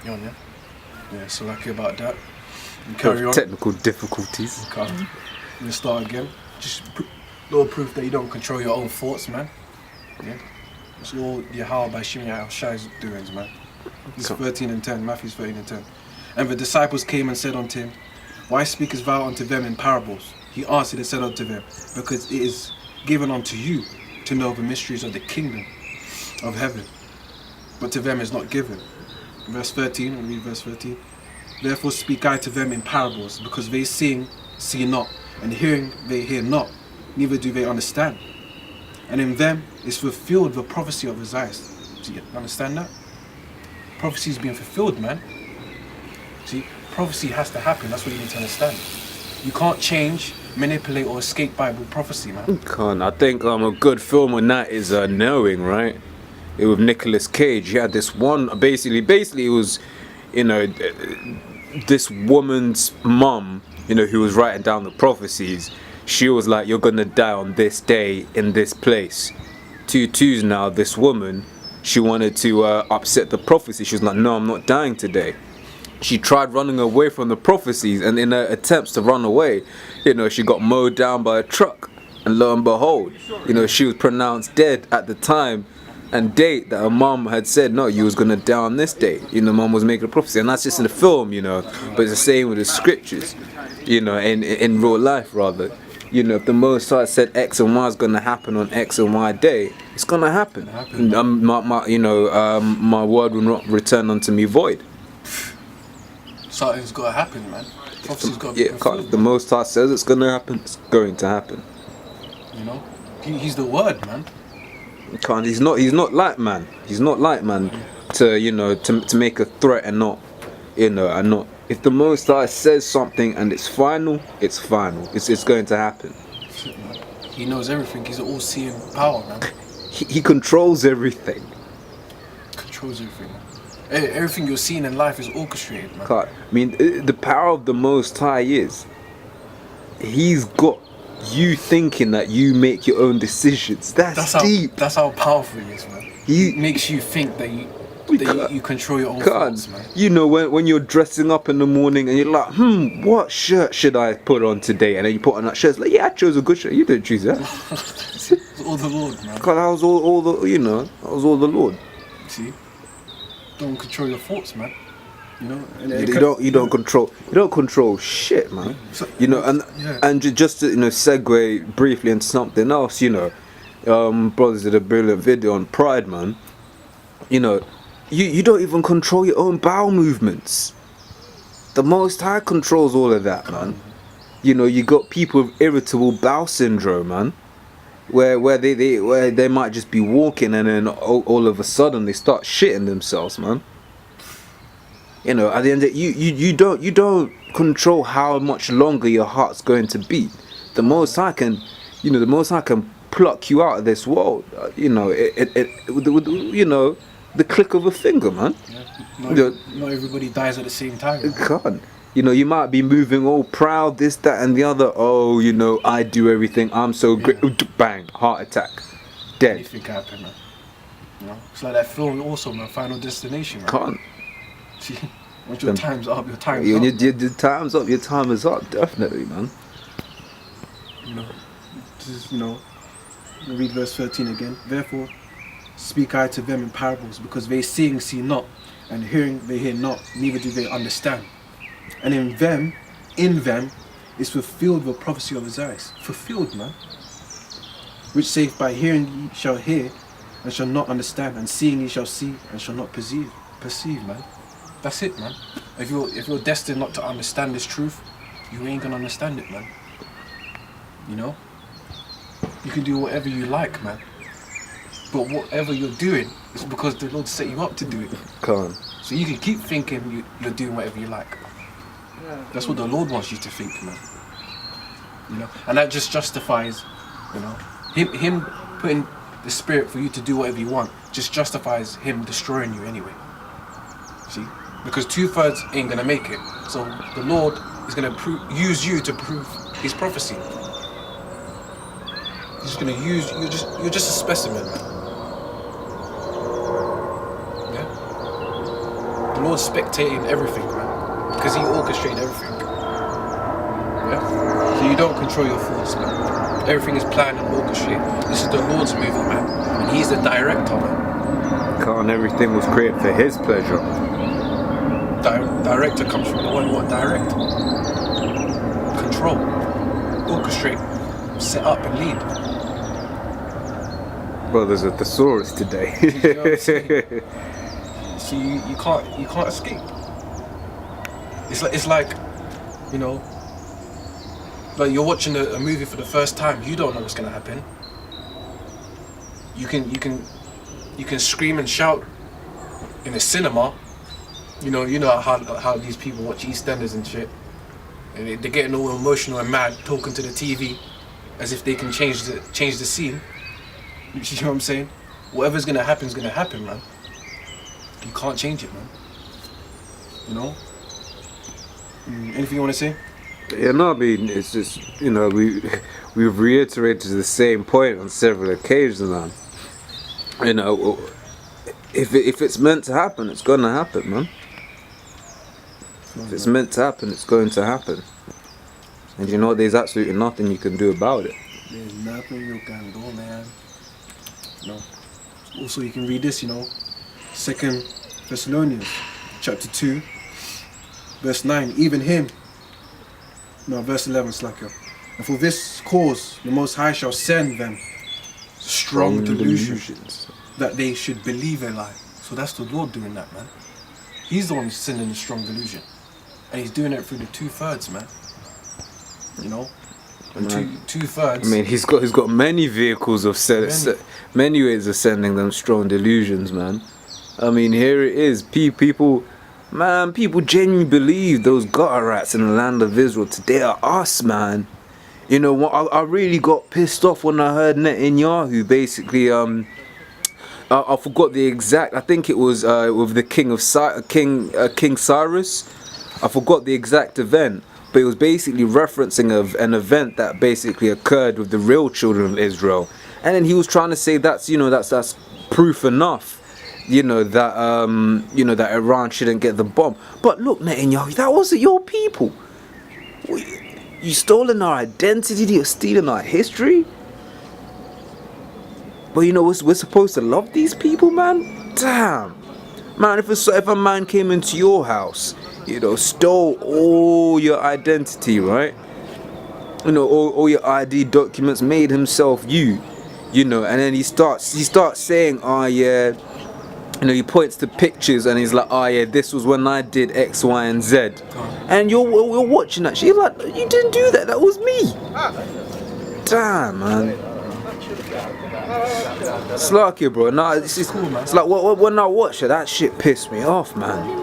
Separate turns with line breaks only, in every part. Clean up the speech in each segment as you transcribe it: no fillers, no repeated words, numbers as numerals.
You on, yeah? Yeah, so lucky about that. And carry on.
Technical difficulties.
Okay. We'll start again. Just little proof that you don't control your own thoughts, man. Yeah? It's all Yahweh by Shimei Shai's doings, man. It's 13 and 10, Matthew's 13 and 10. And the disciples came and said unto him, Why speakest thou unto them in parables? He answered and said unto them, Because it is given unto you to know the mysteries of the kingdom of heaven, but to them is not given. Verse 13, I'll read verse 13. Therefore speak I to them in parables, because they seeing see not, and hearing they hear not, neither do they understand. And in them is fulfilled the prophecy of Isaiah. Do you understand that? Prophecy is being fulfilled, man. See, prophecy has to happen. That's what you need to understand. You can't change, manipulate, or escape Bible prophecy, man.
Can't. I think a good film on that is Knowing, right? It with Nicolas Cage. He had this one. Basically, it was, this woman's mum, who was writing down the prophecies. She was like, "You're gonna die on this day in this place." 2 now. This woman, she wanted to upset the prophecy. She was like, "No, I'm not dying today." She tried running away from the prophecies, and in her attempts to run away, she got mowed down by a truck. And lo and behold, she was pronounced dead at the time and date that her mom had said, no, you was gonna die on this day. Mom was making a prophecy, and that's just in the film, but it's the same with the scriptures, in real life rather. If the Most High said X and Y is gonna happen on X and Y day, it's gonna happen. My word will not return unto me void.
Something's got to happen, man. Prophecy's got to be fulfilled.
The Most High says it's going to happen, it's going to happen.
He's the word, man.
He's not like man. He's not like man to make a threat and not, and not. If the Most High says something and it's final, it's final. It's going to happen.
He knows everything. He's an all-seeing power, man.
He controls everything.
Controls everything. Everything you're seeing in life is orchestrated, man.
I mean, the power of the Most High is He's got you thinking that you make your own decisions. That's deep.
That's how powerful he is, man. He makes you think that you control your own thoughts, man.
When you're dressing up in the morning and you're like, what shirt should I put on today? And then you put on that shirt. It's like, yeah, I chose a good shirt. You didn't choose that.
It's all the Lord, man.
God, that was all the Lord.
See? Don't control your thoughts, man.
You don't control shit, man. And just to segue briefly into something else, brothers did a brilliant video on pride, man. You don't even control your own bowel movements. The Most High controls all of that, man. You got people with irritable bowel syndrome, man. Where they might just be walking and then all of a sudden they start shitting themselves, man. At the end of it, you don't control how much longer your heart's going to beat. The Most High can pluck you out of this world. The click of a finger, man.
Yeah. Not everybody dies at the same time.
God. You might be moving all proud, this, that, and the other. Oh, I do everything. I'm so great. Bang, heart attack, dead.
Anything can happen, man. It's like that film also, man. Final Destination, man.
Can't.
See, once your time's up, your time's up.
Your time's up. Your time is up. Definitely, man.
Read verse 13 again. Therefore, speak I to them in parables, because they seeing see not, and hearing they hear not, neither do they understand. And in them is fulfilled the prophecy of Isaiah. Fulfilled, man. Which saith, by hearing ye shall hear, and shall not understand, and seeing ye shall see, and shall not perceive, man. That's it, man. If you're destined not to understand this truth, you ain't gonna understand it, man. You can do whatever you like, man. But whatever you're doing is because the Lord set you up to do it.
Can't.
So you can keep thinking you're doing whatever you like. That's what the Lord wants you to think, man. And that just justifies, him putting the spirit for you to do whatever you want just justifies him destroying you anyway. See? Because 2/3 ain't gonna make it. So the Lord is gonna use you to prove his prophecy. He's just gonna use you're just a specimen, man. Yeah? The Lord's spectating everything, man, because He orchestrated everything. Yeah. So you don't control your thoughts, man. Everything is planned and orchestrated. This is the Lord's movie, man, and He's the director, man.
Can't everything was created for His pleasure.
Director comes from the one who direct, control, orchestrate, set up and lead.
Well, there's a thesaurus today.
You know what I'm saying? So you can't escape. It's like, you know, like you're watching a movie for the first time. You don't know what's gonna happen. You can scream and shout in a cinema. You know how these people watch EastEnders and shit, and they're getting all emotional and mad, talking to the TV, as if they can change the scene. You know what I'm saying? Whatever's gonna happen is gonna happen, man. You can't change it, man. You know? Anything you wanna say?
Yeah, no, I mean, it's just, you know, we've reiterated the same point on several occasions, man. You know, if it's meant to happen, it's gonna happen, man. If it's meant to happen, it's going to happen. And you know, there's absolutely nothing you can do about it.
There's nothing you can do, man. No. Also, you can read this, you know, 2 Thessalonians chapter 2, verse 9. Even him, no, verse 11, slacker. And for this cause, the Most High shall send them strong delusions, that they should believe a lie. So that's the Lord doing that, man. He's the one who's sending the strong delusion. And He's doing it through the 2/3, man. You know? And two-thirds.
I mean, he's got many vehicles of many ways of sending them strong delusions, man. I mean, here it is. People genuinely believe those gutter rats in the land of Israel today are us, man. You know what? I really got pissed off when I heard Netanyahu basically. I forgot the exact. I think it was with the King Cyrus. I forgot the exact event. But it was basically referencing an event that basically occurred with the real children of Israel, and then he was trying to say that's proof enough, that Iran shouldn't get the bomb. But look, Netanyahu, that wasn't your people. You stolen our identity. You're stealing our history. But you know, we're supposed to love these people, man. Damn, man. If a man came into your house, you know, stole all your identity, right? You know, all your ID documents, made himself you know, and then he starts saying, oh yeah, you know, he points to pictures and he's like, oh yeah, this was when I did X, Y, and Z, and we're watching that shit. You're like, you didn't do that. That was me. Damn, man. It's like it, bro. Nah, it's cool, man. It's like when I watch it, that shit pissed me off, man.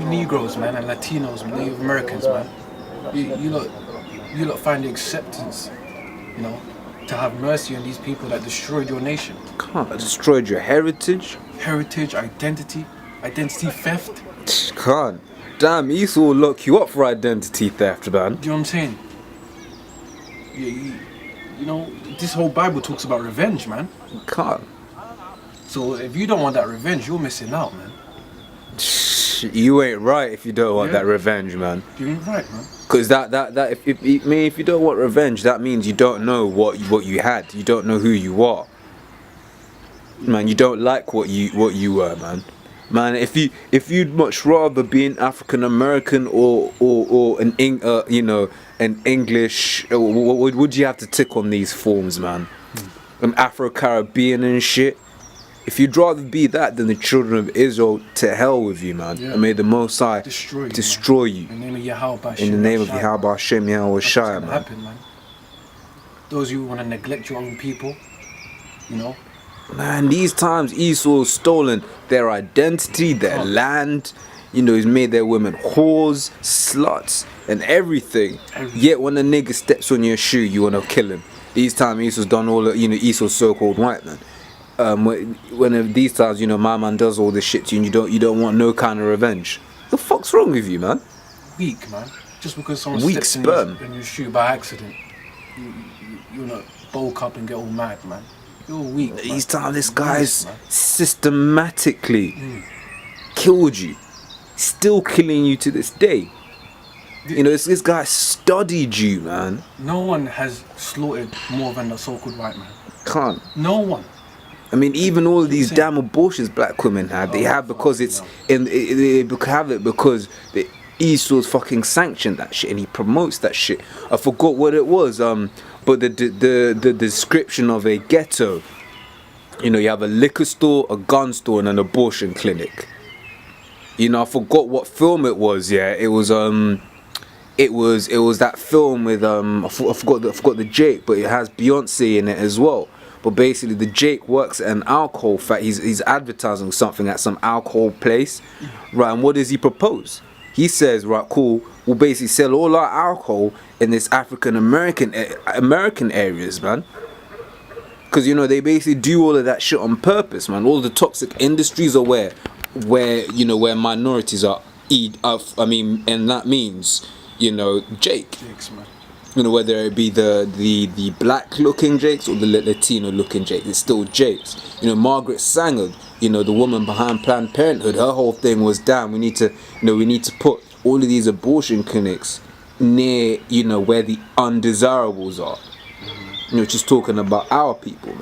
Negroes, man, and Latinos, Native Americans, man. You lot find the acceptance, you know, to have mercy on these people that destroyed your nation.
Can't destroyed your heritage.
Heritage, identity theft.
Can't. Damn, Esau will lock you up for identity theft, man.
Do you know what I'm saying? You know, this whole Bible talks about revenge, man.
Can't.
So if you don't want that revenge, you're missing out, man.
You ain't right if you don't want that revenge, man.
You ain't right, man.
Because if you don't want revenge, that means you don't know what you had. You don't know who you are, man. You don't like what you were, man. Man, if you'd much rather be an African American or an English, what would you have to tick on these forms, man? An Afro-Caribbean and shit. If you'd rather be that than the children of Israel, to hell with you, man. Yeah. And may the Most High destroy you.
In the name of Yahweh,
in the name of Yahweh, Hashem, Yahweh, Shai, man.
Happen, man. Those who want to neglect your own people, you know.
Man, these times Esau's stolen their identity, their land. You know, he's made their women whores, sluts, and everything. Yet when a nigga steps on your shoe, you want to kill him. These times Esau's done all the, Esau's so-called white man. When these times, my man does all this shit to you and you don't want no kind of revenge. The fuck's wrong with you, man?
Weak, man. Just because someone steps in your shoe by accident, you're not bulk up and get all mad, man. You're weak.
These times, this guy's systematically killed you, still killing you to this day. You know, this guy studied you, man.
No one has slaughtered more than the so-called white man.
Can't.
No one.
I mean, even all of these damn abortions black women have, they have because it's they have it because the Esau's fucking sanctioned that shit and he promotes that shit. I forgot what it was. But the description of a ghetto. You know, you have a liquor store, a gun store, and an abortion clinic. You know, I forgot what film it was. Yeah, it was that film with I forgot the Jake, but it has Beyonce in it as well. But basically, the Jake works at an alcohol he's advertising something at some alcohol place, right? And what does he propose? He says, right, cool, we'll basically sell all our alcohol in this African American areas, man. Because, you know, they basically do all of that shit on purpose, man. All the toxic industries are where you know, where minorities are and that means, you know, Jakes, man. You know, whether it be the black looking Jakes or the Latino looking Jakes, it's still Jakes. You know, Margaret Sanger, you know, the woman behind Planned Parenthood, her whole thing was, damn, we need to put all of these abortion clinics near, you know, where the undesirables are. You know, just talking about our people, man.